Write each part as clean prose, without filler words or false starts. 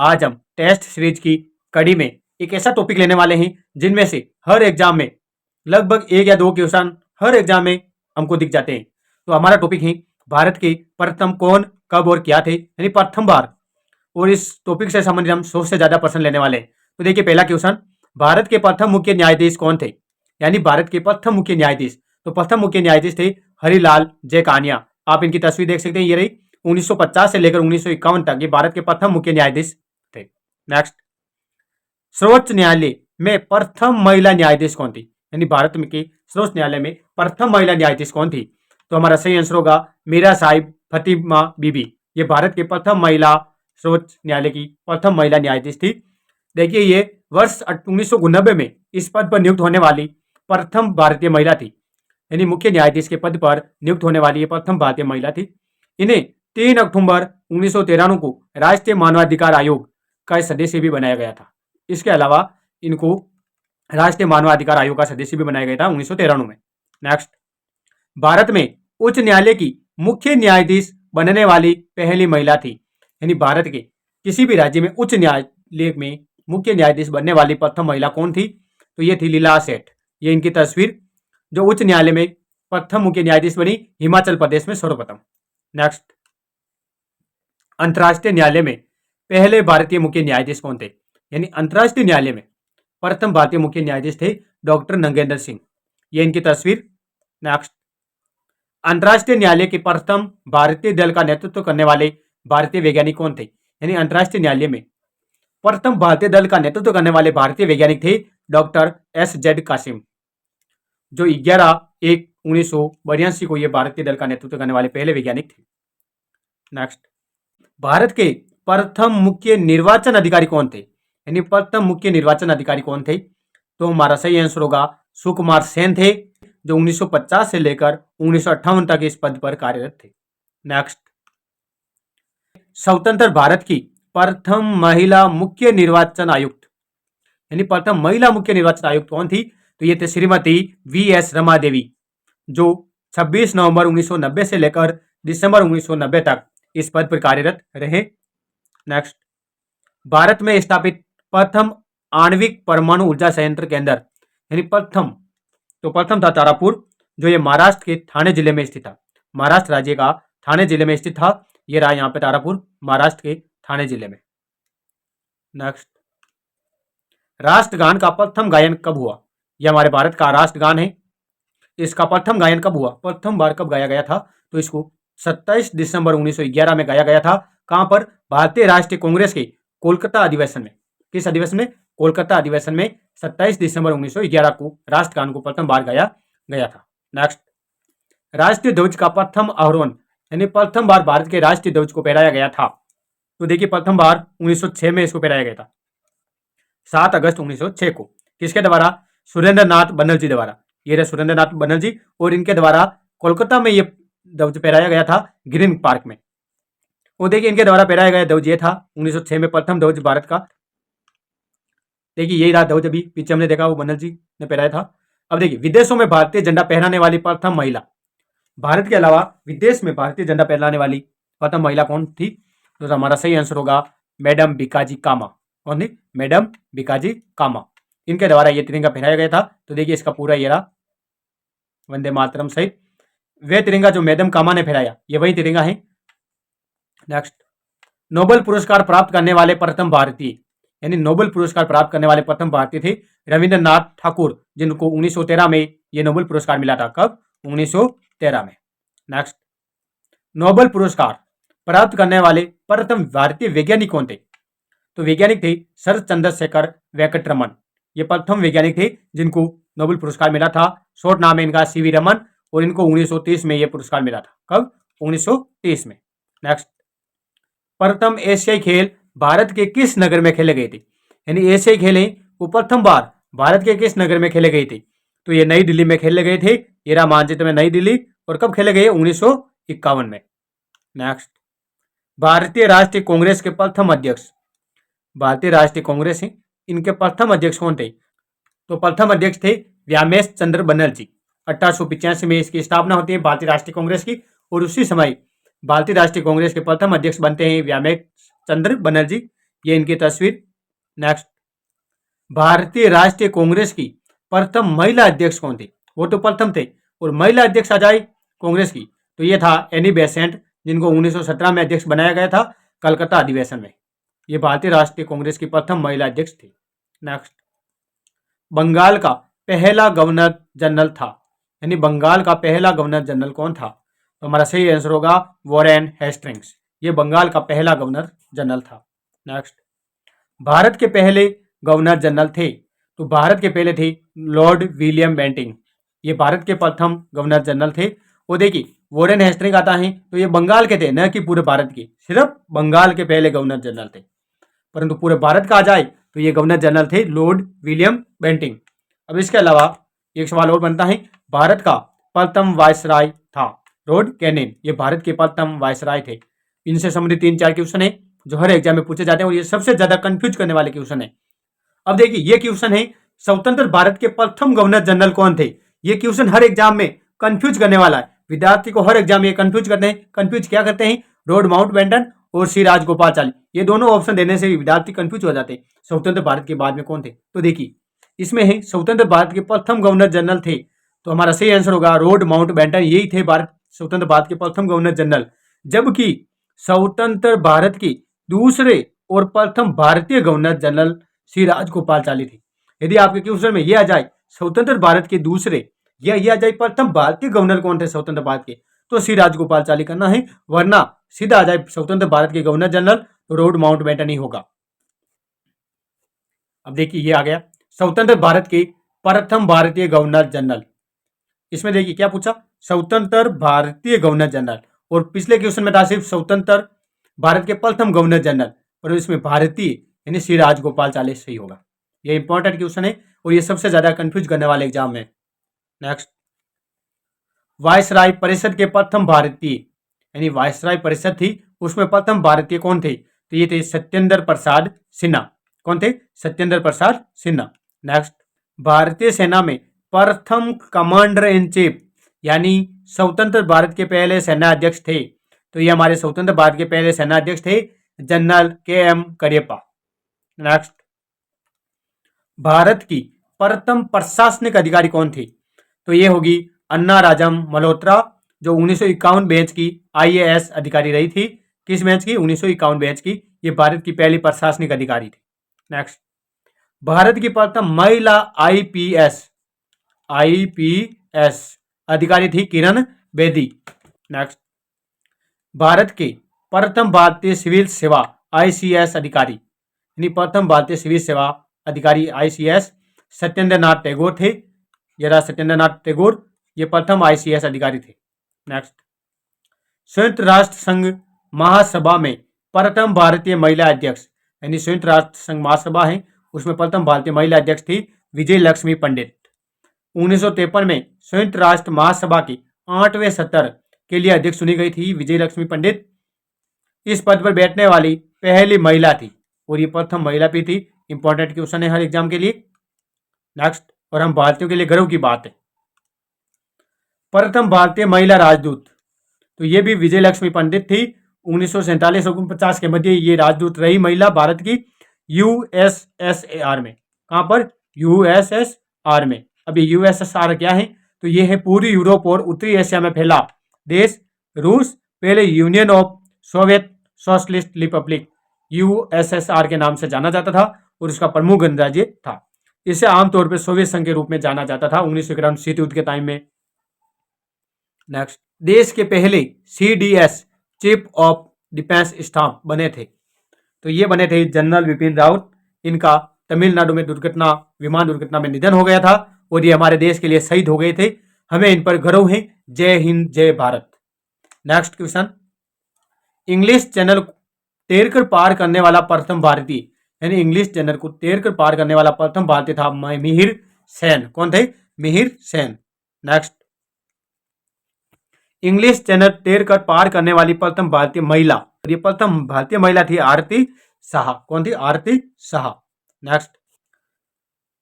आज हम test series की कड़ी में एक ऐसा टॉपिक लेने वाले हैं जिनमें से हर एग्जाम में लगभग एक या दो क्वेश्चन हर एग्जाम में हमको दिख जाते हैं। तो हमारा टॉपिक है भारत के प्रथम कौन, कब और क्या थे, यानी प्रथम बार। और इस टॉपिक से संबंधित हम 100 से ज्यादा प्रश्न लेने वाले हैं। तो देखिए पहला क्वेश्चन, भारत के प्रथम मुख्य न्यायाधीश कौन थे? यानी भारत के प्रथम मुख्य न्यायाधीश। तो प्रथम मुख्य न्यायाधीश थे हरिलाल जय कानिया। आप इनकी तस्वीर देख सकते हैं, ये रही 1950 से लेकर 1951 तक ये भारत के प्रथम मुख्य न्यायाधीश थे। नेक्स्ट, सर्वोच्च न्यायालय में प्रथम महिला न्यायाधीश कौन थी? यानी भारत में के सर्वोच्च न्यायालय में प्रथम महिला न्यायाधीश कौन थी? तो हमारा सही आंसर होगा मीरा साहिब फतिमा बीबी। ये भारत के प्रथम महिला सर्वोच्च न्यायालय की प्रथम महिला न्यायाधीश थी। देखिए ये वर्ष 1989 में इस पद पर नियुक्त होने वाली प्रथम भारतीय महिला थी। यानी मुख्य न्यायाधीश के पद पर नियुक्त होने वाली ये प्रथम भारतीय महिला थी। इन्हें 3 अक्टूबर 1993 को राष्ट्रीय मानवाधिकार आयोग का सदस्य भी बनाया गया था। इसके अलावा इनको राष्ट्रीय मानवाधिकार आयोग का सदस्य भी बनाया गया था 1993 में। नेक्स्ट, भारत में उच्च न्यायालय की मुख्य न्यायाधीश बनने वाली पहली महिला थी। यानी भारत के किसी भी राज्य में उच्च न्यायालय में मुख्य न्यायाधीश बनने वाली प्रथम महिला कौन थी? तो ये थी लीला सेठ। ये इनकी तस्वीर, जो उच्च न्यायालय में प्रथम मुख्य न्यायाधीश बनी हिमाचल प्रदेश में सर्वप्रथम। नेक्स्ट, अंतर्राष्ट्रीय न्यायालय में पहले भारतीय मुख्य न्यायाधीश कौन थे? यानी अंतर्राष्ट्रीय न्यायालय में प्रथम भारतीय मुख्य न्यायाधीश थे डॉक्टर नंगेंद्र सिंह। ये इनकी तस्वीर। नेक्स्ट, अंतर्राष्ट्रीय न्यायालय के प्रथम भारतीय दल का नेतृत्व करने वाले भारतीय वैज्ञानिक कौन थे? यानी अंतर्राष्ट्रीय न्यायालय में प्रथम भारतीय दल का नेतृत्व करने वाले भारतीय वैज्ञानिक थे डॉक्टर S.Z. कासिम, जो 11/1/1982 को ये भारतीय दल का नेतृत्व करने वाले पहले वैज्ञानिक थे। नेक्स्ट, भारत के प्रथम मुख्य निर्वाचन अधिकारी कौन थे? यानी प्रथम मुख्य निर्वाचन अधिकारी कौन थे? तो हमारा सही आंसर होगा सुकुमार सेन थे, जो 1950 से लेकर 1958 तक इस पद पर कार्यरत थे। नेक्स्ट, स्वतंत्र भारत की प्रथम महिला मुख्य निर्वाचन आयुक्त, यानी प्रथम महिला मुख्य निर्वाचन आयुक्त कौन थी? तो ये थे श्रीमती V.S. रमा देवी, जो 26 नवंबर 1990 से लेकर दिसंबर 1990 तक इस पद पर कार्यरत रहे। नेक्स्ट, भारत में स्थापित प्रथम आणविक परमाणु ऊर्जा संयंत्र केंद्र, यानी प्रथम, तो प्रथम था तारापुर, जो ये महाराष्ट्र के ठाणे जिले में स्थित था। महाराष्ट्र राज्य का ठाणे जिले में स्थित था। ये रहा यहाँ पे तारापुर, महाराष्ट्र के ठाणे जिले में। नेक्स्ट, राष्ट्रगान का प्रथम गायन कब हुआ? यह हमारे भारत का राष्ट्रगान है। इसका प्रथम गायन कब हुआ, प्रथम बार कब गाया गया था? तो इसको 27 दिसंबर 1911 में गाया गया था। कहां पर? भारतीय राष्ट्रीय कांग्रेस के कोलकाता अधिवेशन में। किस अधिवेशन में? कोलकाता अधिवेशन में 27 दिसंबर 1911 को राष्ट्रगान को प्रथम बार गाया गया था। नेक्स्ट, राष्ट्रीय ध्वज का प्रथम आरोहण, यानी प्रथम बार भारत के राष्ट्रीय ध्वज को फहराया गया था। तो देखिए प्रथम बार 1906 में इसको फहराया गया था, 7 अगस्त 1906 को। किसके द्वारा? सुरेंद्र नाथ बनर्जी द्वारा। ये रहे सुरेंद्र नाथ बनर्जी, और इनके द्वारा कोलकाता में ये ध्वज फहराया गया था ग्रीन पार्क में। वो देखिए इनके द्वारा फहराया गया ध्वज ये था 1906 में प्रथम ध्वज भारत का। देखिए यही रहा ध्वज, अभी पीछे हमने देखा वो बनर्जी ने फहराया था। अब देखिए विदेशों में भारतीय झंडा फहराने वाली प्रथम महिला, भारत के अलावा विदेश में भारतीय झंडा फहराने वाली प्रथम महिला कौन थी? तो हमारा सही आंसर होगा मैडम भिकाजी कामा। कौन थी? मैडम भिकाजी कामा। इनके द्वारा ये तिरंगा फहराया गया था। तो देखिए इसका पूरा ये रहा वंदे मातरम सहित। वे तिरंगा जो मैडम कामा ने फहराया, ये वही तिरंगा है। नेक्स्ट, नोबेल पुरस्कार प्राप्त करने वाले प्रथम भारतीय, यानी नोबेल पुरस्कार प्राप्त करने वाले प्रथम भारतीय थे रविंद्रनाथ ठाकुर, जिनको 1913 में ये नोबेल पुरस्कार मिला था। कब? 1913 में। नेक्स्ट, नोबेल पुरस्कार प्राप्त करने वाले प्रथम भारतीय वैज्ञानिक कौन थे? तो वैज्ञानिक थे सर चंद्रशेखर वेंकट रमन। ये प्रथम वैज्ञानिक थे जिनको नोबेल पुरस्कार मिला था। शॉर्ट नाम है इनका CV रमन, और इनको 1930 में यह पुरस्कार मिला था। कब? 1930 में। नेक्स्ट, प्रथम एशियाई खेल भारत के किस नगर में खेले गए थे? यानी एशियाई खेल वो प्रथम बार भारत के किस नगर में खेले गए थे? तो ये नई दिल्ली में खेले गए थे। ये रहा मानचित्र में नई दिल्ली, और कब खेले गए? 1951 में। नेक्स्ट, भारतीय राष्ट्रीय कांग्रेस के प्रथम अध्यक्ष, भारतीय राष्ट्रीय कांग्रेस है, इनके प्रथम अध्यक्ष कौन थे? तो प्रथम अध्यक्ष थे व्यामेश चंद्र बनर्जी। 1885 में इसकी स्थापना होती है भारतीय राष्ट्रीय कांग्रेस की, और उसी समय भारतीय राष्ट्रीय कांग्रेस के प्रथम अध्यक्ष बनते हैं व्यामेश चंद्र बनर्जी। ये इनकी तस्वीर। नेक्स्ट, भारतीय राष्ट्रीय कांग्रेस की प्रथम महिला अध्यक्ष कौन थी? वो तो प्रथम थे, और महिला अध्यक्ष आ जाए कांग्रेस की तो ये था एनी बेसेंट, जिनको 1917 में अध्यक्ष बनाया गया था कलकत्ता अधिवेशन में। ये भारतीय राष्ट्रीय कांग्रेस की प्रथम महिला अध्यक्ष थी। नेक्स्ट, बंगाल का पहला गवर्नर जनरल था, यानी बंगाल का पहला गवर्नर जनरल कौन था? तो हमारा सही आंसर होगा वॉरेन हेस्टिंग्स। ये बंगाल का पहला गवर्नर जनरल था। नेक्स्ट, भारत के पहले गवर्नर जनरल थे, तो भारत के पहले थे लॉर्ड विलियम बेंटिंग। ये भारत के प्रथम गवर्नर जनरल थे। वो देखिए वॉरेन हेस्टिंग्स आता है तो ये बंगाल के थे, न कि पूरे भारत के, सिर्फ बंगाल के पहले गवर्नर जनरल थे। परंतु पूरे भारत का आ जाए तो ये गवर्नर जनरल थे लॉर्ड विलियम बेंटिंग। अब इसके अलावा एक सवाल और बनता है, भारत का प्रथम वायसराय था लॉर्ड कैनिंग। ये भारत के प्रथम वायसराय थे। इनसे संबंधित 3-4 क्वेश्चन है जो हर एग्जाम में पूछे जाते हैं, और ये सबसे ज्यादा कंफ्यूज करने वाले क्वेश्चन है। अब देखिए ये क्वेश्चन है, स्वतंत्र भारत के प्रथम गवर्नर जनरल कौन थे? ये क्वेश्चन हर एग्जाम में कंफ्यूज करने वाला है, विद्यार्थी को हर एग्जाम में कंफ्यूज करते हैं। कंफ्यूज क्या करते हैं? लॉर्ड माउंटबेटन और श्री राजगोपालाचारी, ये दोनों ऑप्शन देने से विद्यार्थी कंफ्यूज हो जाते हैं। स्वतंत्र भारत के बाद में कौन थे? तो देखिए इसमें है स्वतंत्र भारत के प्रथम गवर्नर जनरल थे, तो हमारा सही आंसर होगा लॉर्ड माउंटबेटन। यही थे भारत स्वतंत्र भारत के प्रथम गवर्नर जनरल। जबकि स्वतंत्र भारत के दूसरे और प्रथम भारतीय गवर्नर जनरल श्री राजगोपालाचारी थे। यदि आपके क्वेश्चन में यह आ जाए स्वतंत्र भारत के दूसरे, या यह आ जाए प्रथम भारतीय गवर्नर कौन थे स्वतंत्र भारत के, तो श्री राजगोपालाचारी करना है, वरना सीधा आ जाए स्वतंत्र भारत के गवर्नर जनरल तो लॉर्ड माउंटबेटन ही होगा। अब देखिए ये आ गया स्वतंत्र भारत के प्रथम भारतीय गवर्नर जनरल। इसमें देखिए क्या पूछा, स्वतंत्र भारतीय गवर्नर जनरल, और पिछले क्वेश्चन में था सिर्फ स्वतंत्र भारत के प्रथम गवर्नर जनरल, और इसमें भारतीय यानी श्री राजगोपालाचारी सही होगा। ये इंपॉर्टेंट क्वेश्चन है और ये सबसे ज्यादा कंफ्यूज करने वाले एग्जाम में। नेक्स्ट, वायसराय परिषद के प्रथम भारतीय, यानी वायसराय परिषद थी उसमें प्रथम भारतीय कौन थे? तो ये थे सत्येंद्र प्रसाद सिन्हा। कौन थे? सत्येंद्र प्रसाद सिन्हा। नेक्स्ट, भारतीय सेना में प्रथम कमांडर इन चीफ, यानी स्वतंत्र भारत के पहले सेना अध्यक्ष थे, तो ये हमारे स्वतंत्र भारत के पहले सेना अध्यक्ष थे general KM Cariappa. Next, Bharat की प्रथम प्रशासनिक अधिकारी कौन थी? तो ये होगी अन्ना राजम मल्होत्रा, जो 1951 बैच की IAS अधिकारी रही थी। किस बैच की? 1951 बैच की। ये भारत की पहली प्रशासनिक अधिकारी थी। नेक्स्ट, भारत की प्रथम महिला IPS अधिकारी थी किरण बेदी। नेक्स्ट, भारत के प्रथम भारतीय सिविल सेवा ICS अधिकारी, यानी प्रथम भारतीय सिविल सेवा अधिकारी ICS सत्येंद्र नाथ टैगोर थे। ये रहा सत्येंद्र नाथ टैगोर, ये प्रथम ICS अधिकारी थे। नेक्स्ट, संयुक्त राष्ट्र संघ महासभा में प्रथम भारतीय महिला अध्यक्ष, यानी संयुक्त राष्ट्र संघ महासभा है उसमें प्रथम भारतीय महिला अध्यक्ष थी विजय लक्ष्मी पंडित। 1953 में संयुक्त राष्ट्र महासभा के 8वें सत्र के लिए अध्यक्ष चुनी गई थी विजय लक्ष्मी पंडित। इस पद पर बैठने वाली पहली महिला थी, और ये प्रथम महिला भी थी। इंपॉर्टेंट क्वेश्चन है हर एग्जाम के लिए। नेक्स्ट, और हम भारतीयों के लिए गर्व की बात है, प्रथम भारतीय महिला राजदूत, तो ये भी विजय लक्ष्मी पंडित थी। 1947-49 के मध्य ये राजदूत रही महिला भारत की USSR में। कहां पर? USSR में। अब ये USSR क्या है? तो ये है पूरी यूरोप और उत्तरी एशिया में फैला देश। रूस पहले union of Soviet socialist Republic USSR के नाम से जाना जाता था, और उसका प्रमुख गणराज्य था। इसे आमतौर पर सोवियत संघ के रूप में जाना जाता था 1991 शीत युद्ध के टाइम में। नेक्स्ट, देश के पहले CDS chief of defence staff बने थे, तो ये बने थे जनरल विपिन रावत। इनका तमिलनाडु में विमान दुर्घटना में निधन हो गया था, और ये हमारे देश के लिए शहीद हो गए थे। हमें इन पर गर्व है। जय हिंद, जय Bharat. Next question, English channel तैरकर पार करने वाला प्रथम भारतीय, यानी इंग्लिश चैनल को तैरकर पार करने वाला प्रथम भारतीय था मिहिर सेन। कौन थे? Mihir Sen. Next, English channel तैरकर पार करने वाली प्रथम भारतीय महिला, ये प्रथम भारतीय महिला थी आरती शाह। कौन थी? आरती शाह। नेक्स्ट,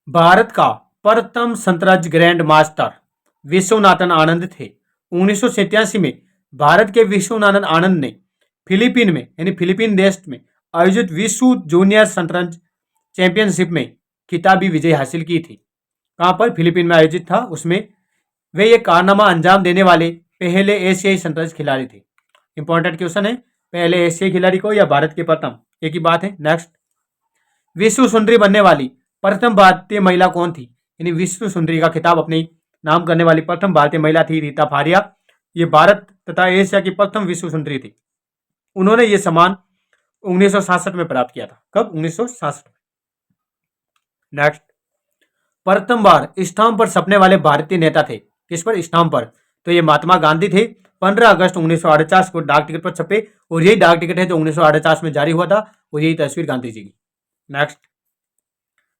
भारत का प्रथम शतरंज ग्रैंड मास्टर विश्वनाथन आनंद थे। 1987 में भारत के विश्वनाथन आनंद ने फिलीपीन में, यानी फिलीपीन देश में आयोजित विश्व जूनियर शतरंज चैंपियनशिप में खिताबी विजय हासिल की थी। कहाँ पर? फिलीपीन में आयोजित था। उसमें वे ये कारनामा अंजाम देने वाले पहले एशियाई शतरंज खिलाड़ी थे। इंपॉर्टेंट क्वेश्चन है, पहले एशियाई खिलाड़ी को या भारत के प्रथम, एक ही बात है। नेक्स्ट, विश्व सुंदरी बनने वाली प्रथम भारतीय महिला कौन थी? यानी विश्व सुंदरी का खिताब अपने नाम करने वाली प्रथम भारतीय महिला थी रीता फारिया। ये भारत तथा एशिया की प्रथम विश्व सुंदरी थी। उन्होंने ये सम्मान 1966 में प्राप्त किया था। कब? 1966 में। नेक्स्ट, प्रथम बार स्टाम्प पर छपने वाले भारतीय नेता थे। किस पर? स्टाम्प पर। तो ये महात्मा गांधी थे। 15 अगस्त 1948 को डाक टिकट पर छपे और यही डाक टिकट है जो 1948 में जारी हुआ था और यही तस्वीर गांधी जी की। नेक्स्ट,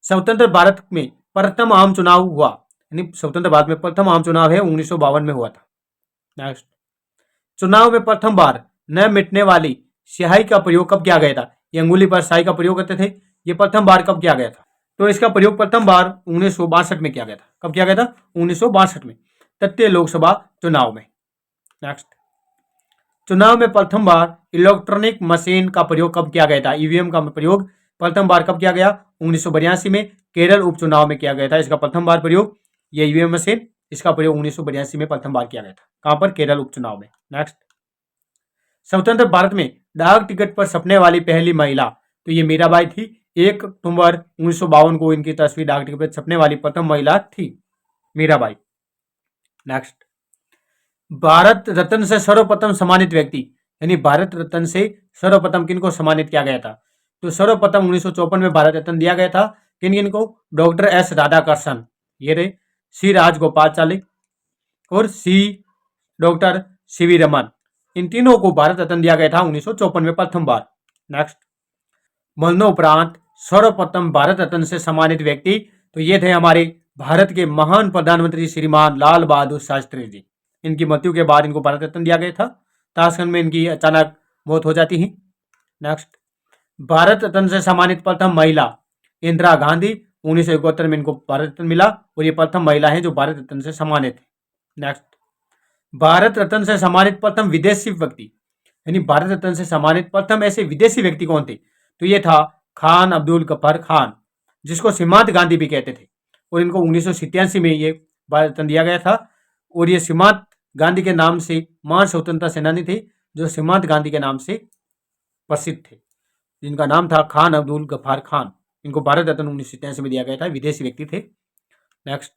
स्वतंत्र भारत में प्रथम आम चुनाव हुआ, यानी स्वतंत्र भारत में प्रथम आम चुनाव है 1952 में हुआ था। नेक्स्ट, चुनाव में प्रथम बार न मिटने वाली स्याही का प्रयोग कब किया गया था? ये अंगुली पर स्याही का प्रयोग करते थे। ये प्रथम बार कब किया गया था? तो इसका प्रयोग प्रथम बार 1962 में किया गया था। कब किया गया था? 1962 में, तृतीय लोकसभा चुनाव में। नेक्स्ट, चुनाव में प्रथम बार इलेक्ट्रॉनिक मशीन का प्रयोग कब किया गया था? ईवीएम का प्रयोग प्रथम बार कब किया गया? 1982 में केरल उपचुनाव में किया गया था। इसका प्रथम बार प्रयोग, ये ईवीएम मशीन, इसका प्रयोग 1982 में प्रथम बार किया गया था। कहां पर? केरल उपचुनाव में। नेक्स्ट, स्वतंत्र भारत में डाक टिकट पर छपने वाली पहली महिला, तो ये मीराबाई थी। 1 अक्टूबर 1952 को इनकी तस्वीर डाक टिकट पर छपने वाली प्रथम महिला थी मीराबाई। नेक्स्ट, भारत रत्न से सर्वप्रथम सम्मानित व्यक्ति, यानी भारत रत्न से सर्वप्रथम किनको सम्मानित किया गया था? तो सर्वप्रथम 1954 में भारत रत्न दिया गया था। किन किन को? डॉक्टर एस राधाकृष्णन, ये रहे, सी राजगोपालाचारी और सी डॉक्टर सीवी रमन। इन तीनों को भारत रत्न दिया गया था 1954 में प्रथम बार। नेक्स्ट, मरणोपरांत सर्वप्रथम भारत रत्न से सम्मानित व्यक्ति, तो ये थे हमारे भारत के महान प्रधानमंत्री श्रीमान लाल बहादुर शास्त्री जी। इनकी मृत्यु के बाद इनको भारत रत्न दिया गया था। ताशकंद में इनकी अचानक मौत हो जाती है। नेक्स्ट, भारत रत्न से सम्मानित प्रथम महिला इंदिरा गांधी। 1971 में इनको भारत रत्न मिला और ये प्रथम महिला है जो भारत रत्न से सम्मानित है। नेक्स्ट, भारत रत्न से सम्मानित प्रथम विदेशी व्यक्ति, यानी भारत रत्न से सम्मानित प्रथम ऐसे विदेशी व्यक्ति कौन थे? तो ये था खान अब्दुल गफ्फार खान, जिसको सीमांत गांधी भी कहते थे और इनको 1987 में ये भारत रत्न दिया गया था। और ये सीमांत गांधी के नाम से महान स्वतंत्रता सेनानी थे जो सीमांत गांधी के नाम से प्रसिद्ध थे, जिनका नाम था खान अब्दुल गफ्फार खान। इनको भारत रत्न 1987 में दिया गया था, विदेशी व्यक्ति थे। नेक्स्ट,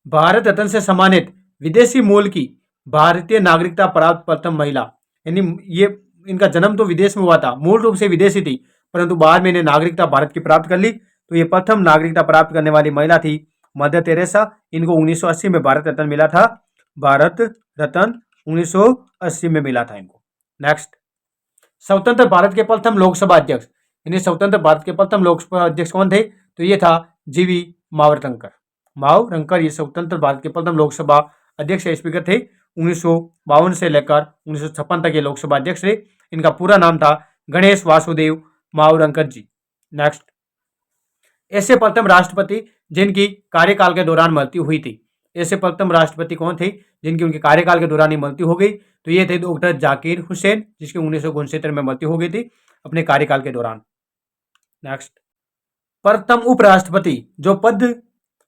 भारत रत्न से सम्मानित विदेशी मूल की भारतीय नागरिकता प्राप्त प्रथम महिला, यानी ये इनका जन्म तो विदेश में हुआ था, मूल रूप से विदेशी थी, परंतु बाद में इन्हें नागरिकता भारत की प्राप्त कर ली। तो ये प्रथम नागरिकता प्राप्त करने वाली महिला थी मदर टेरेसा। इनको 1980 में भारत रत्न मिला था। भारत रत्न 1980 में मिला था इनको। नेक्स्ट, स्वतंत्र भारत के प्रथम लोकसभा अध्यक्ष, यानी स्वतंत्र भारत के प्रथम लोकसभा अध्यक्ष कौन थे? तो ये था जीवी मावरंकर। मावरंकर ये स्वतंत्र भारत के प्रथम लोकसभा अध्यक्ष स्पीकर थे। 1952 से लेकर 1956 तक ये लोकसभा अध्यक्ष थे। इनका पूरा नाम था गणेश वासुदेव मावरंकर जी। नेक्स्ट, ऐसे प्रथम राष्ट्रपति जिनकी कार्यकाल के दौरान मृत्यु हुई थी। ऐसे प्रथम राष्ट्रपति कौन थे जिनकी उनके कार्यकाल के दौरान ही मृत्यु हो गई? तो ये थे डॉक्टर जाकिर हुसैन, जिसकी 1969 में मृत्यु हो गई थी अपने कार्यकाल के दौरान। नेक्स्ट, प्रथम उपराष्ट्रपति जो पद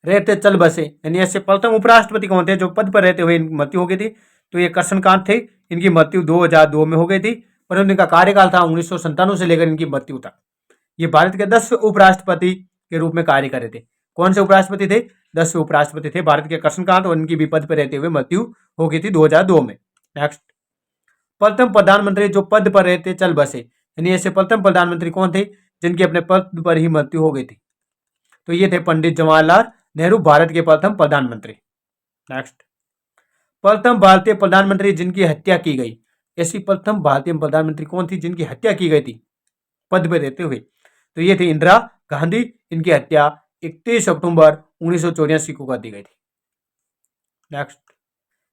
रहते चल बसे, यानी ऐसे प्रथम उपराष्ट्रपति कौन थे जो पद पर रहते हुए मृत्यु हो गई थी? तो ये कृष्णकांत थे। इनकी मृत्यु 2002 में हो गई थी, परंतु इनका कार्यकाल था 1997 से लेकर इनकी मृत्यु तक। ये भारत के 10 उपराष्ट्रपति के रूप में कार्य कर रहे थे। कौन से उपराष्ट्रपति थे? 10 उपराष्ट्रपति थे भारत के कृष्णकांत, और इनकी भी पद पर रहते हुए मृत्यु हो गई थी 2002 में। नेक्स्ट, प्रथम प्रधानमंत्री जो पद पर रहते चल बसे, यानी ऐसे प्रथम प्रधानमंत्री कौन थे जिनकी अपने पद पर ही मृत्यु हो गई थी? तो ये थे पंडित जवाहरलाल नेहरू, भारत के प्रथम प्रधानमंत्री। नेक्स्ट, प्रथम भारतीय प्रधानमंत्री जिनकी हत्या की गई, ऐसी प्रथम भारतीय प्रधानमंत्री कौन थी जिनकी हत्या की गई थी पद पर रहते हुए? तो ये थी इंदिरा गांधी। इनकी हत्या 31 अक्टूबर 1984 को कर दी गई थी। नेक्स्ट,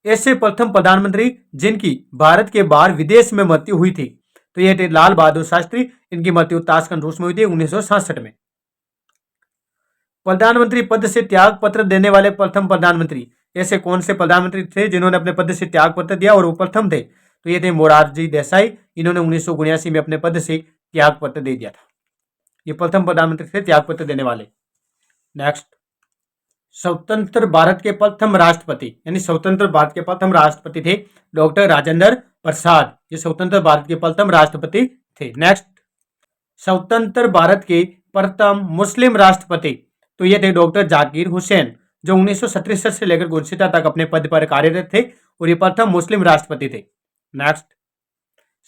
ऐसे प्रथम प्रधानमंत्री जिनकी भारत के बाहर विदेश में मृत्यु हुई थी, तो ये थे लाल बहादुर शास्त्री। इनकी मृत्यु ताशकंद रूस में हुई थी 1967 में। प्रधानमंत्री पद से त्याग पत्र देने वाले प्रथम प्रधानमंत्री, ऐसे कौन से प्रधानमंत्री थे जिन्होंने अपने पद से त्याग पत्र दिया और वो प्रथम थे? तो ये थे मोरारजी देसाई। इन्होंने 1979 में अपने पद से त्याग पत्र दे दिया था। ये प्रथम प्रधानमंत्री थे त्याग पत्र देने वाले। नेक्स्ट, स्वतंत्र भारत के प्रथम राष्ट्रपति यानी स्वतंत्र भारत के प्रथम राष्ट्रपति थे डॉक्टर राजेंद्र प्रसाद। ये स्वतंत्र भारत के प्रथम राष्ट्रपति थे। नेक्स्ट, स्वतंत्र भारत के प्रथम मुस्लिम राष्ट्रपति तो ये थे डॉक्टर जाकिर हुसैन, जो 1967 से लेकर 1969 तक अपने पद पर कार्यरत थे और ये प्रथम मुस्लिम राष्ट्रपति थे। नेक्स्ट,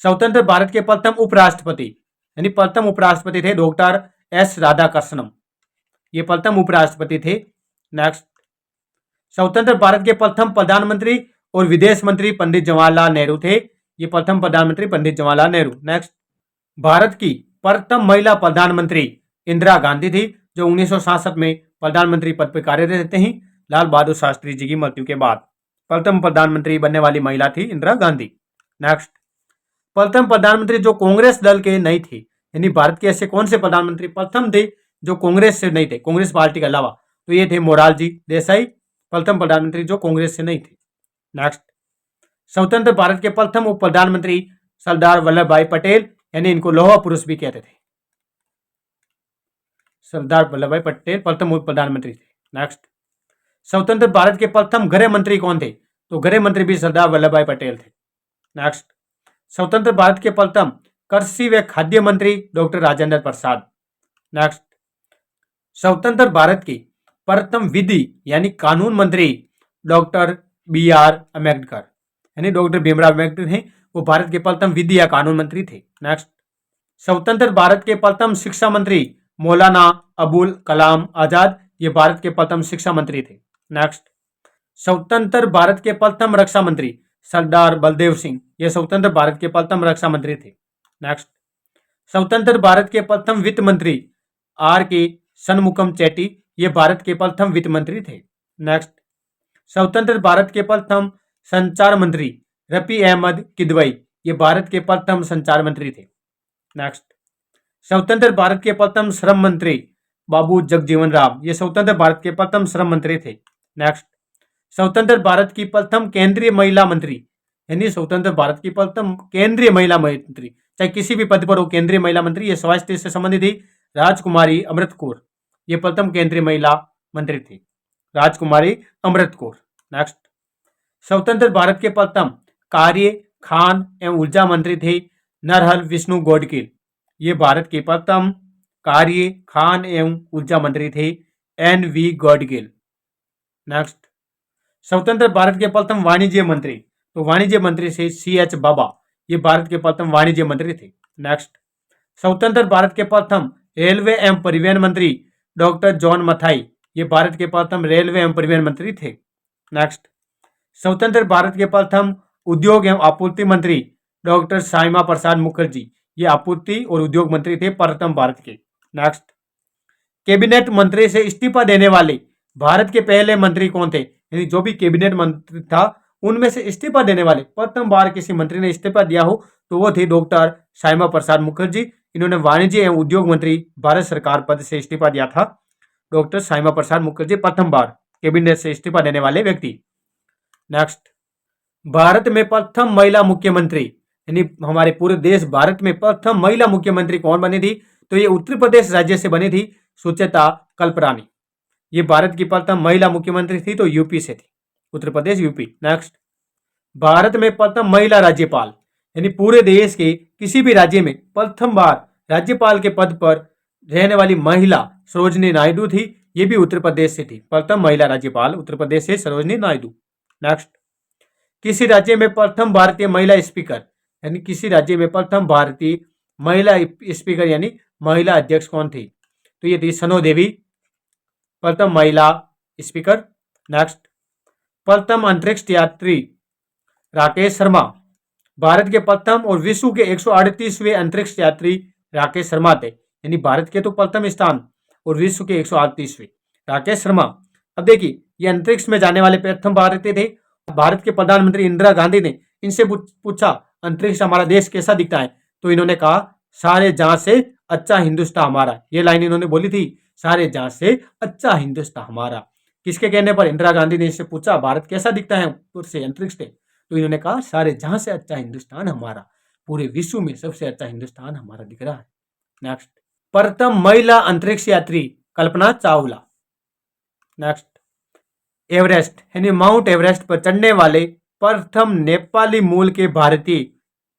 स्वतंत्र भारत के प्रथम उपराष्ट्रपति यानी प्रथम उपराष्ट्रपति थे डॉक्टर एस राधाकृष्णन। ये प्रथम उपराष्ट्रपति थे। नेक्स्ट, स्वतंत्र भारत के प्रथम प्रधानमंत्री और विदेश मंत्री पंडित जवाहरलाल नेहरू थे। ये प्रथम प्रधानमंत्री पंडित जवाहरलाल नेहरू। नेक्स्ट, भारत की प्रथम महिला प्रधानमंत्री इंदिरा गांधी थी, जो 1967 में प्रधानमंत्री पद पर कार्यरत रहते हैं लाल बहादुर शास्त्री जी की मृत्यु के बाद। प्रथम प्रधानमंत्री बनने वाली महिला थी इंदिरा गांधी। नेक्स्ट, प्रथम प्रधानमंत्री जो कांग्रेस दल के नहीं थे, यानी भारत के ऐसे कौन से प्रधानमंत्री प्रथम थे जो कांग्रेस से नहीं थे, कांग्रेस पार्टी के अलावा, तो ये थे मोरारजी देसाई, प्रथम प्रधानमंत्री जो कांग्रेस से नहीं थे। नेक्स्ट, स्वतंत्र भारत के प्रथम उप प्रधानमंत्री सरदार वल्लभ भाई पटेल, यानी इनको लौह पुरुष भी कहते थे। सरदार वल्लभ भाई पटेल प्रथम उप प्रधानमंत्री थे। नेक्स्ट, स्वतंत्र भारत के प्रथम गृह मंत्री कौन थे, तो गृह मंत्री भी सरदार वल्लभ भाई पटेल थे। नेक्स्ट, स्वतंत्र भारत के प्रथम कृषि व खाद्य मंत्री डॉक्टर राजेंद्र प्रसाद। नेक्स्ट, स्वतंत्र भारत के प्रथम विधि यानी कानून मंत्री डॉक्टर बी आर अम्बेडकर, यानी डॉक्टर भीमराव अम्बेडकर हैं, वो भारत के प्रथम विधि या कानून मंत्री थे। नेक्स्ट, स्वतंत्र भारत के प्रथम शिक्षा मंत्री मौलाना अबुल कलाम आजाद, ये भारत के प्रथम शिक्षा मंत्री थे। नेक्स्ट, स्वतंत्र भारत के प्रथम रक्षा मंत्री सरदार बलदेव सिंह, ये स्वतंत्र भारत के प्रथम रक्षा मंत्री थे। नेक्स्ट, स्वतंत्र भारत के प्रथम वित्त मंत्री आर के शनमुखम चेट्टी, ये भारत के प्रथम वित्त मंत्री थे। नेक्स्ट, स्वतंत्र भारत के प्रथम संचार मंत्री रफी अहमद किदवई, ये भारत के प्रथम संचार मंत्री थे। नेक्स्ट, स्वतंत्र भारत के प्रथम श्रम मंत्री बाबू जगजीवन राम, ये स्वतंत्र भारत के प्रथम श्रम मंत्री थे। नेक्स्ट, स्वतंत्र भारत की प्रथम केंद्रीय महिला मंत्री, यानी स्वतंत्र भारत की प्रथम केंद्रीय महिला मंत्री, चाहे किसी भी पद पर हो केंद्रीय महिला मंत्री, ये स्वास्थ्य से संबंधित थी राजकुमारी अमृत कौर, ये प्रथम केंद्रीय महिला मंत्री थी राजकुमारी अमृत कौर। नेक्स्ट, स्वतंत्र भारत के प्रथम कार्य खान एवं ऊर्जा मंत्री थे नरहर विष्णु गौडगिल, ये भारत के प्रथम कार्य खान एवं ऊर्जा मंत्री थे एन वी गौडगिल। नेक्स्ट, स्वतंत्र भारत के प्रथम वाणिज्य मंत्री, तो वाणिज्य मंत्री से सी एच बाबा, ये भारत के प्रथम वाणिज्य मंत्री थे। नेक्स्ट, स्वतंत्र भारत के प्रथम रेलवे एवं परिवहन मंत्री डॉक्टर जॉन मथाई, ये भारत के प्रथम रेलवे एवं परिवहन मंत्री थे। नेक्स्ट, स्वतंत्र भारत के प्रथम उद्योग एवं आपूर्ति मंत्री डॉक्टर श्यामा प्रसाद मुखर्जी, ये आपूर्ति और उद्योग मंत्री थे प्रथम भारत के। नेक्स्ट, कैबिनेट मंत्री से इस्तीफा देने वाले भारत के पहले मंत्री कौन थे, यानी जो भी कैबिनेट मंत्री था उनमें से इस्तीफा देने वाले प्रथम बार किसी मंत्री ने इस्तीफा दिया हो तो वो थे डॉक्टर श्यामा प्रसाद मुखर्जी। इन्होंने वाणिज्य एवं उद्योग मंत्री भारत सरकार पद से इस्तीफा दिया था। डॉक्टर श्यामा प्रसाद मुखर्जी प्रथम बार कैबिनेट से इस्तीफा देने वाले व्यक्ति। नेक्स्ट, भारत में प्रथम महिला मुख्यमंत्री, यानी हमारे पूरे देश भारत में प्रथम महिला मुख्यमंत्री कौन बनी थी, तो ये उत्तर प्रदेश राज्य से बनी थी सुचेता कल्परानी, ये भारत की प्रथम महिला मुख्यमंत्री थी, तो यूपी से थी, उत्तर प्रदेश यूपी। नेक्स्ट, भारत में प्रथम महिला राज्यपाल, यानी पूरे देश के किसी भी राज्य में प्रथम बार राज्यपाल के पद पर रहने वाली महिला सरोजिनी नायडू थी, ये भी उत्तर प्रदेश से थी, प्रथम महिला राज्यपाल उत्तर प्रदेश से सरोजिनी नायडू। नेक्स्ट, किसी राज्य में प्रथम भारतीय महिला स्पीकर, यानी किसी राज्य में प्रथम भारतीय महिला स्पीकर यानी महिला अध्यक्ष कौन थी, तो ये थी सनो देवी, प्रथम महिला स्पीकर। नेक्स्ट, प्रथम अंतरिक्ष यात्री राकेश शर्मा, भारत के प्रथम और विश्व के 138वें अंतरिक्ष यात्री राकेश शर्मा थे, यानी भारत के तो प्रथम स्थान और विश्व के 138वें राकेश शर्मा। अब देखिए ये अंतरिक्ष में जाने वाले प्रथम भारतीय थे। भारत के प्रधानमंत्री इंदिरा गांधी ने इनसे पूछा अंतरिक्ष हमारा देश कैसा दिखता है, तो इन्होंने कहा सारे जहां से अच्छा हिंदुस्तान हमारा, ये लाइन इन्होंने बोली थी, सारे जहां से अच्छा हिंदुस्तान हमारा। किसके कहने पर? इंदिरा गांधी ने इससे पूछा भारत कैसा दिखता है ऊपर से अंतरिक्ष से, तो इन्होंने कहा सारे जहां से अच्छा हिंदुस्तान हमारा, पूरे विश्व में सबसे अच्छा हिंदुस्तान हमारा दिख रहा है। नेक्स्ट, प्रथम महिला अंतरिक्ष यात्री कल्पना चावला। नेक्स्ट, एवरेस्ट यानी माउंट एवरेस्ट पर चढ़ने वाले प्रथम नेपाली मूल के भारतीय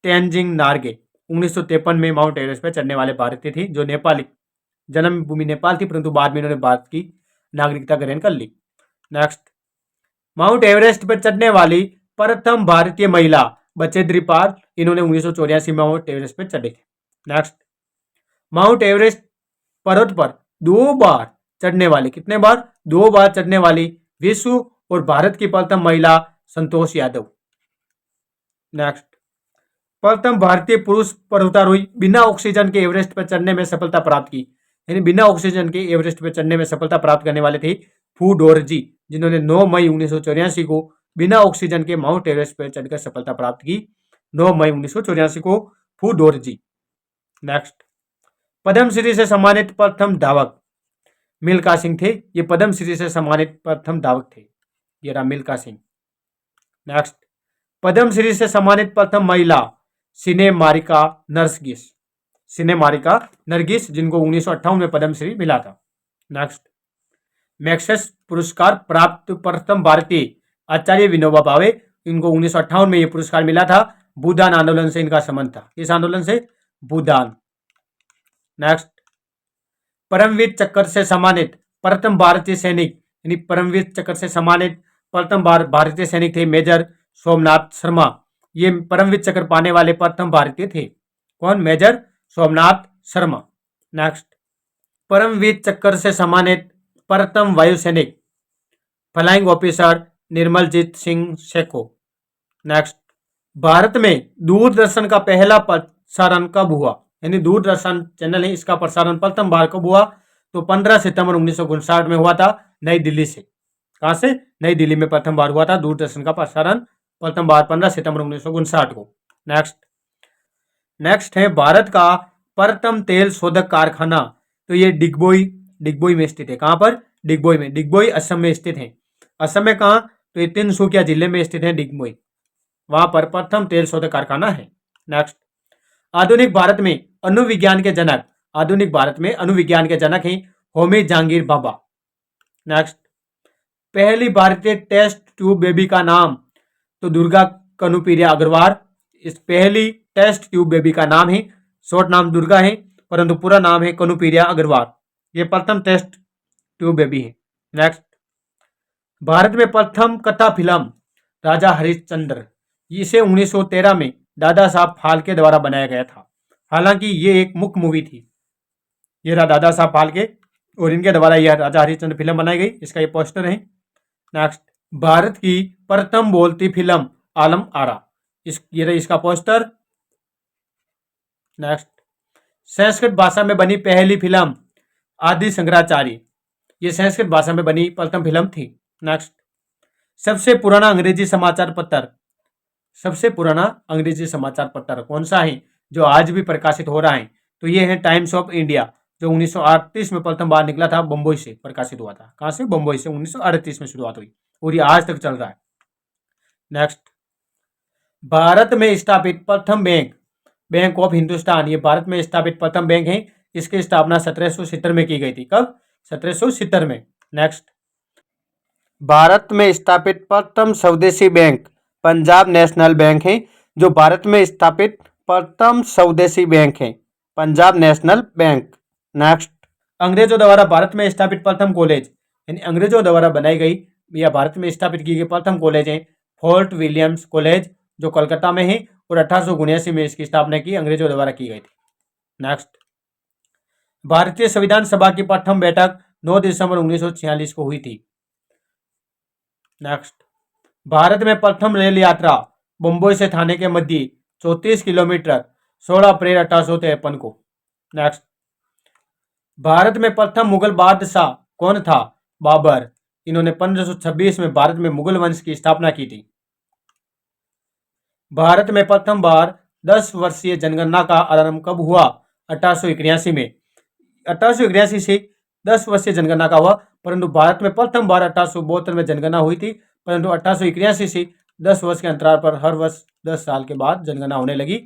तेंजिंग नार्गे। 1953 में माउंट एवरेस्ट पर चढ़ने वाले भारतीय थी, जो नेपाली, जन्मभूमि नेपाल थी, परंतु बाद में इन्होंने भारत की नागरिकता ग्रहण कर ली। नेक्स्ट, माउंट एवरेस्ट पर चढ़ने वाली प्रथम भारतीय महिला बचेंद्री पाल, इन्होंने 1984 में माउंट एवरेस्ट पर चढ़े थे। नेक्स्ट, माउंट एवरेस्ट पर्वत पर 2 बार चढ़ने वाली, कितने बार? 2 बार चढ़ने वाली विश्व और भारत की प्रथम महिला संतोष यादव। नेक्स्ट, प्रथम भारतीय पुरुष पर्वतारोही बिना ऑक्सीजन के एवरेस्ट पर चढ़ने में सफलता प्राप्त की, यानी बिना ऑक्सीजन के एवरेस्ट पर चढ़ने में सफलता प्राप्त करने वाले थे फू डोरजी, जिन्होंने 9 मई 1984 को बिना ऑक्सीजन के माउंट एवरेस्ट पर चढ़कर सफलता प्राप्त की। 9 मई 1984 को फू डोरजी। नेक्स्ट, पद्मश्री से सम्मानित प्रथम धावक मिल्खा सिंह थे। ये पद्मश्री से सम्मानित प्रथम धावक थे, ये रहा मिल्खा सिंह। नेक्स्ट, पद्मश्री से सम्मानित प्रथम महिला सिनेमारिका नरगिस, सिनेमारिका नरगिस, जिनको 1958 में पद्मश्री मिला था। नेक्स्ट, मैक्सेस पुरस्कार प्राप्त प्रथम भारतीय आचार्य विनोबा भावे, इनको 1958 में यह पुरस्कार मिला था। भूदान आंदोलन से इनका संबंध था। किस आंदोलन से? भूदान। नेक्स्ट, परमवीर चक्र से सम्मानित प्रथम भारतीय सैनिक, यानी परमवीर चक्र से सम्मानित प्रथम भारतीय सैनिक थे मेजर सोमनाथ शर्मा। ये परमवीर चक्र पाने वाले प्रथम भारतीय थे। कौन? मेजर सोमनाथ शर्मा। नेक्स्ट, परमवीर चक्र से सम्मानित प्रथम वायु सैनिक flying officer Nirmaljit Singh Sekhon. Next, Bharat में दूरदर्शन का पहला प्रसारण कब हुआ? यानी दूरदर्शन चैनल है, इसका प्रसारण प्रथम बार कब हुआ? तो 15 सितंबर 1959 में हुआ था, नई दिल्ली से। कहां से? नई दिल्ली में प्रथम बार हुआ था दूरदर्शन का प्रसारण, प्रथम बार 15 सितंबर 1959 को। नेक्स्ट है भारत का प्रथम तेल शोधक कारखाना, तो ये डिगबोई में स्थित है। कहां पर? डिगबोई में। डिगबोई असम में स्थित है। असम में कहां? तो ये तिनसुकिया जिले में स्थित है डिगबोई, वहां पर प्रथम तेल शोधक कारखाना है। नेक्स्ट, आधुनिक भारत में अणुविज्ञान के जनक, आधुनिक भारत में अणुविज्ञान के जनक हैं होमी जहांगीर भाभा। नेक्स्ट, पहली भारतीय टेस्ट ट्यूब बेबी का नाम, तो दुर्गा कनुप्रिया अग्रवाल। इस पहली टेस्ट ट्यूब बेबी का नाम है, शॉर्ट नाम दुर्गा है, परंतु पूरा नाम है कनुप्रिया अग्रवाल। ये प्रथम टेस्ट ट्यूब बेबी है। नेक्स्ट, भारत में प्रथम कथा फिल्म राजा हरिश्चंद्र, इसे 1913 में दादा साहब फाल्के द्वारा बनाया गया था। हालांकि ये एक मुख्य मूवी थी। ये रहा दादा साहब फाल्के और इनके द्वारा यह राजा हरिश्चंद्र फिल्म बनाई गई। इसका ये पोस्टर है। नेक्स्ट, भारत की प्रथम बोलती फिल्म आलम आरा, ये रही इसका पोस्टर। नेक्स्ट, संस्कृत भाषा में बनी पहली फिल्म आदि शंकराचार्य, ये संस्कृत भाषा में बनी प्रथम फिल्म थी। नेक्स्ट, सबसे पुराना अंग्रेजी समाचार पत्र, सबसे पुराना अंग्रेजी समाचार पत्र कौन सा है जो आज भी प्रकाशित हो रहा है? तो ये है टाइम्स ऑफ इंडिया, जो 1938 में प्रथम बार निकला था, बंबई से प्रकाशित हुआ था। कहां से? बंबई से 1938 में शुरुआत हुई और ये आज तक चल रहा है। नेक्स्ट, भारत में स्थापित प्रथम बैंक, बैंक ऑफ हिंदुस्तान, ये भारत में स्थापित प्रथम बैंक है। इसकी स्थापना 1770 में की गई थी। कब? 1770 में। नेक्स्ट, भारत में स्थापित प्रथम स्वदेशी बैंक पंजाब नेशनल बैंक है, जो भारत में स्थापित प्रथम स्वदेशी बैंक है, पंजाब नेशनल बैंक। नेक्स्ट, अंग्रेजों द्वारा भारत में स्थापित प्रथम कॉलेज, यानी अंग्रेजों द्वारा बनाई गई या भारत में स्थापित की गई प्रथम कॉलेज है फोर्ट विलियम्स कॉलेज, जो कोलकाता में है, और 1879 में इसकी स्थापना की अंग्रेजों द्वारा की गई थी। नेक्स्ट, भारतीय संविधान सभा की प्रथम बैठक 9 दिसंबर 1946 को हुई थी। नेक्स्ट, भारत में प्रथम रेल यात्रा बंबई से थाने के मध्य 34 किलोमीटर 16 अप्रैल 1853 को। नेक्स्ट, भारत में प्रथम मुगल बादशाह कौन था? बाबर। इन्होंने 1526 में भारत में मुगल वंश की स्थापना की थी। भारत में प्रथम बार 10 वर्षीय जनगणना का आरंभ कब हुआ? 1881 में। 1881 से 10 वर्षीय जनगणना का हुआ, परंतु भारत में प्रथम बार 1872 में जनगणना हुई थी, परंतु 1881 से 10 वर्ष के अंतराल पर हर वर्ष 10 साल के बाद जनगणना होने लगी।